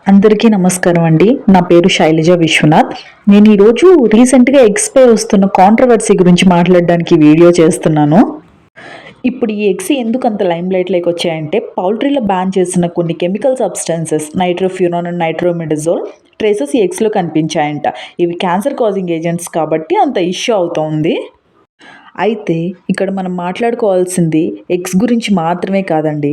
అందరికీ నమస్కారం అండి. నా పేరు శైలజ విశ్వనాథ్. నేను ఈరోజు రీసెంట్గా ఎగ్స్పై వస్తున్న కాంట్రవర్సీ గురించి మాట్లాడడానికి వీడియో చేస్తున్నాను. ఇప్పుడు ఈ ఎగ్స్ ఎందుకు అంత లైమ్ లైట్లోకి వచ్చాయంటే, పౌల్ట్రీలో బ్యాన్ చేసిన కొన్ని chemical substances nitrofuran and nitroimidazole traces ఈ ఎగ్స్లో కనిపించాయంట. ఇవి క్యాన్సర్ కాజింగ్ ఏజెంట్స్ కాబట్టి అంత ఇష్యూ అవుతోంది. అయితే ఇక్కడ మనం మాట్లాడుకోవాల్సింది ఎగ్స్ గురించి మాత్రమే కాదండి,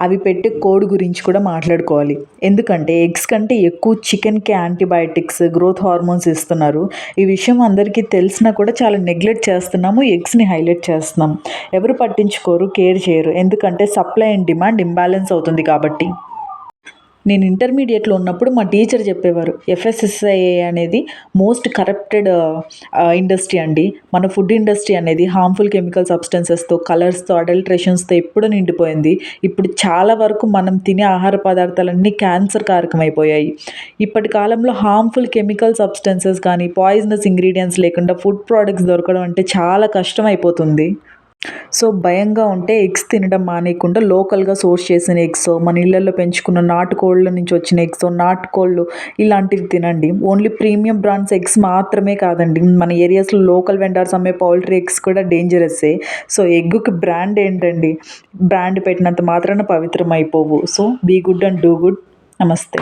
అవి పెట్టే కోడ్ గురించి కూడా మాట్లాడుకోవాలి. ఎందుకంటే ఎగ్స్ కంటే ఎక్కువ చికెన్కి యాంటీబయాటిక్స్, గ్రోత్ హార్మోన్స్ ఇస్తున్నారు. ఈ విషయం అందరికీ తెలిసినా కూడా చాలా నెగ్లెక్ట్ చేస్తున్నాము, ఎగ్స్ని హైలైట్ చేస్తున్నాం. ఎవరు పట్టించుకోరు, కేర్ చేయరు. ఎందుకంటే సప్లై అండ్ డిమాండ్ ఇంబ్యాలెన్స్ అవుతుంది కాబట్టి. నేను ఇంటర్మీడియట్లో ఉన్నప్పుడు మా టీచర్ చెప్పేవారు, ఎఫ్ఎస్ఎస్ఐఏ అనేది మోస్ట్ కరప్టెడ్ ఇండస్ట్రీ అండి. మన ఫుడ్ ఇండస్ట్రీ అనేది హార్మ్ఫుల్ కెమికల్ సబ్స్టెన్సెస్తో, కలర్స్తో, అడల్ట్రేషన్స్తో ఎప్పుడూ నిండిపోయింది. ఇప్పుడు చాలా వరకు మనం తినే ఆహార పదార్థాలన్నీ క్యాన్సర్ కారకమైపోయాయి. ఇప్పటి కాలంలో హార్మ్ఫుల్ కెమికల్ సబ్స్టెన్సెస్ కానీ, పాయిజనస్ ఇంగ్రీడియంట్స్ లేకుండా ఫుడ్ ప్రోడక్ట్స్ దొరకడం అంటే చాలా కష్టం అయిపోతుంది. సో భయంగా ఉంటే ఎగ్స్ తినడం మానేయకుండా లోకల్గా సోర్స్ చేసిన ఎగ్స్, మన ఇళ్ళల్లో పెంచుకున్న నాటుకోళ్ళ నుంచి వచ్చిన ఎగ్స్, నాటుకోళ్ళు ఇలాంటివి తినండి. ఓన్లీ ప్రీమియం బ్రాండ్స్ ఎగ్స్ మాత్రమే కాదండి, మన ఏరియాస్లో లోకల్ వెండర్స్ అమ్మే పౌల్ట్రీ ఎగ్స్ కూడా డేంజరస్సే. సో ఎగ్గుకి బ్రాండ్ ఏంటండి, బ్రాండ్ పెట్టినంత మాత్రాన పవిత్రం అయిపోవు. So be good and do good. నమస్తే.